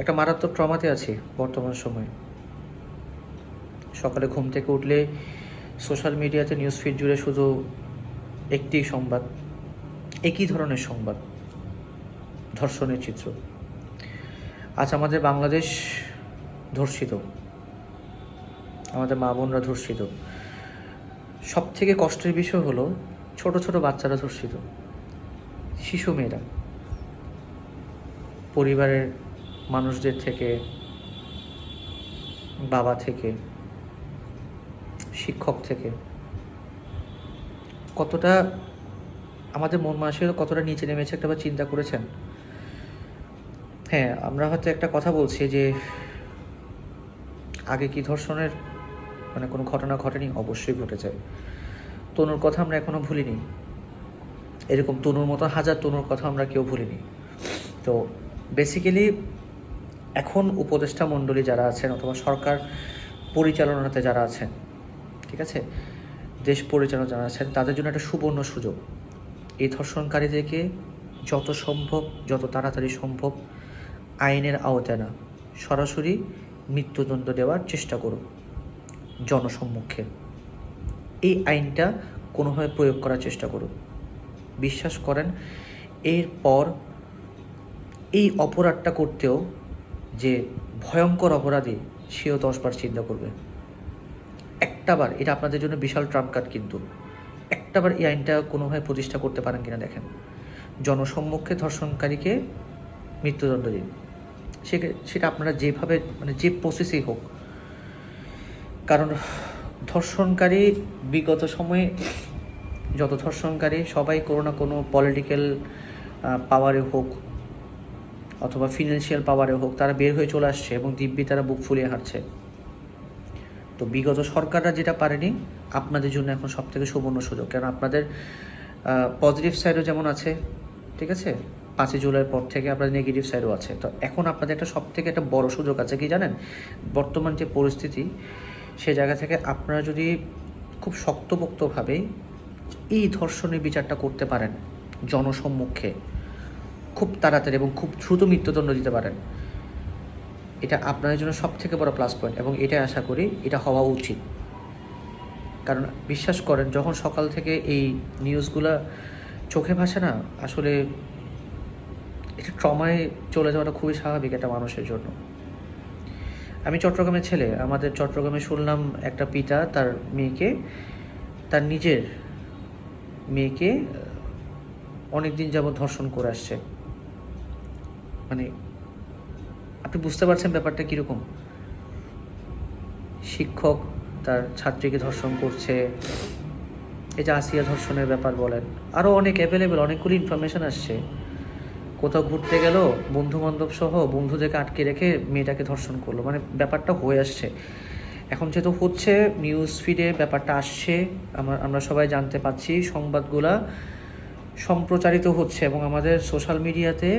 একটা মারাত্মক ট্রমাতে আছি বর্তমান সময়ে। সকালে ঘুম থেকে উঠলে সোশ্যাল মিডিয়াতে নিউজ ফিড জুড়ে শুধু একটি সংবাদ, একই ধরনের সংবাদ, ধর্ষণের চিত্র। আজ আমাদের বাংলাদেশ ধর্ষিত, আমাদের মা বোনরা ধর্ষিত। সব থেকে কষ্টের বিষয় হলো ছোট ছোট বাচ্চারা ধর্ষিত, শিশু মেয়েরা। পরিবারের মানুষদের থেকে, বাবা থেকে, শিক্ষক থেকে কতটা আমাদের মন মানসিকতা কতটা নিচে নেমেছে একটাবার চিন্তা করেছেন? হ্যাঁ, আমরা হয়তো একটা কথা বলছি যে আগে কি ধর্ষণের কোনো ঘটনা ঘটেনি? অবশ্যই ঘটেছে। তনুর কথা আমরা এখনও ভুলিনি, এরকম তনুর মতো হাজার তনুর কথা আমরা কেউ ভুলিনি। তো বেসিক্যালি এখন উপদেষ্টা মণ্ডলী যারা আছেন অথবা সরকার পরিচালনাতে যারা আছেন, ঠিক আছে, দেশ পরিচালনা যারা আছেন, তাদের জন্য একটা সুবর্ণ সুযোগ। এই ধর্ষণকারীদেরকে যত সম্ভব, যত তাড়াতাড়ি সম্ভব আইনের আওতায় না, সরাসরি মৃত্যুদণ্ড দেওয়ার চেষ্টা করুন জনসম্মুখে। এই আইনটা কোনোভাবে প্রয়োগ করার চেষ্টা করুন। বিশ্বাস করেন, এরপর এই অপরাধটা করতেও যে ভয়ঙ্কর অপরাধী, সেও 10 বার চিন্তা করবে। একটাবার, এটা আপনাদের জন্য বিশাল ট্রাম্প কার্ড, কিন্তু একটাবার এই আইনটা কোনোভাবে প্রতিষ্ঠা করতে পারেন কিনা দেখেন। জনসম্মুখে ধর্ষণকারীকে মৃত্যুদণ্ড দিন, সেটা আপনারা যেভাবে যে প্রসেসেই হোক। কারণ ধর্ষণকারী বিগত সময়ে যত ধর্ষণকারী সবাই কোনো না কোনো পলিটিক্যাল পাওয়ারে হোক অথবা ফিনান্সিয়াল পাওয়ারে হোক, তারা বের হয়ে চলে আসছে এবং দিব্যি তারা বুক ফুলিয়ে হাঁটছে। তো বিগত সরকাররা যেটা পারেনি, আপনাদের জন্য এখন সবথেকে সুবর্ণ সুযোগ। কারণ আপনাদের পজিটিভ সাইডও যেমন আছে, ঠিক আছে, 5ই জুলাইয়ের পর থেকে আপনাদের নেগেটিভ সাইডও আছে। তো এখন আপনাদের একটা সবথেকে একটা বড় সুযোগ আছে কি জানেন? বর্তমান যে পরিস্থিতি, সে জায়গা থেকে আপনারা যদি খুব শক্তপোক্তভাবে এই ধর্ষণের বিচারটা করতে পারেন জনসম্মুখে, খুব তাড়াতাড়ি এবং খুব দ্রুত মৃত্যুদণ্ড দিতে পারেন, এটা আপনাদের জন্য সবথেকে বড় প্লাস পয়েন্ট। এবং এটাই আশা করি এটা হওয়া উচিত। কারণ বিশ্বাস করেন, যখন সকাল থেকে এই নিউজগুলো চোখে ভাসে না, আসলে এটা ট্রমায় চলে যাওয়াটা খুবই স্বাভাবিক একটা মানুষের জন্য। আমি চট্টগ্রামের ছেলে, আমাদের চট্টগ্রামে শুনলাম একটা পিতা তার মেয়েকে, তার নিজের মেয়েকে অনেক দিন যাবৎ ধর্ষণ করে আসছে। আপনি বুঝতে পারছেন ব্যাপারটা কীরকম? শিক্ষক তার ছাত্রীকে ধর্ষণ করছে, এই যে আসিয়া ধর্ষণের ব্যাপার বলেন, আরও অনেক অ্যাভেলেবেল অনেকগুলি ইনফরমেশান আসছে। কোথাও ঘুরতে গেল, বন্ধুবান্ধব সহ বন্ধুদেরকে আটকে রেখে মেয়েটাকে ধর্ষণ করলো, ব্যাপারটা হয়ে আসছে। এখন যেহেতু হচ্ছে, নিউজ ফিডে ব্যাপারটা আসছে, আমরা সবাই জানতে পাচ্ছি, সংবাদগুলা সম্প্রচারিত হচ্ছে এবং আমাদের সোশ্যাল মিডিয়াতে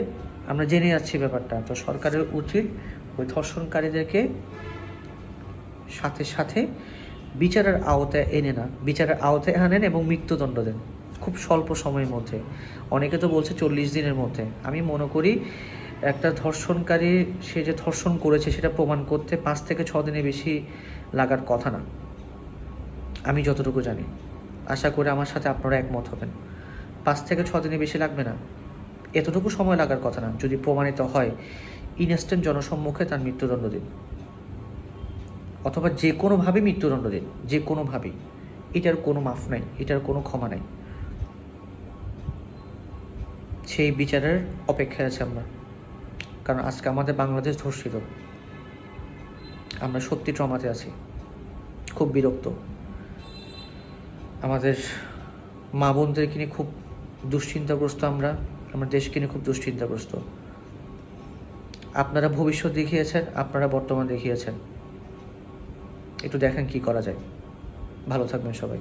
আমরা জেনে যাচ্ছি ব্যাপারটা। তো সরকারের উচিত ওই ধর্ষণকারীদেরকে সাথে সাথে বিচারের আওতায় এনে না, বিচারের আওতায় আনেন এবং মৃত্যুদণ্ড দেন খুব স্বল্প সময়ের মধ্যে। অনেকে তো বলছে 40 দিনের মধ্যে। আমি মনে করি একটা ধর্ষণকারী সে যে ধর্ষণ করেছে সেটা প্রমাণ করতে 5 থেকে 6 দিনের বেশি লাগার কথা না, আমি যতটুকু জানি। আশা করি আমার সাথে আপনারা একমত হবেন। 5 থেকে 6 দিনের বেশি লাগবে না, এতটুকু সময় লাগার কথা না। যদি প্রমাণিত হয়, ইনস্ট্যান্ট জনসম্মুখে তার মৃত্যুদণ্ড দিন, অথবা যে কোনোভাবে মৃত্যুদণ্ড দিন, যে কোনোভাবেই। এটার কোনো মাফ নাই, এটার কোনো ক্ষমা নাই। সেই বিচারের অপেক্ষায় আছে আমরা। কারণ আজকে আমাদের বাংলাদেশ ধর্ষিত, আমরা সত্যি ট্রমাতে আছি, খুব বিরক্ত। আমাদের মা বোনদেরকে নিয়ে খুব দুশ্চিন্তাগ্রস্ত, আমার দেশকে নিয়ে খুব দুশ্চিন্তাগ্রস্ত। আপনারা ভবিষ্যৎ দেখিয়েছেন, আপনারা বর্তমান দেখিয়েছেন, একটু দেখেন কি করা যায়। ভালো থাকবেন সবাই।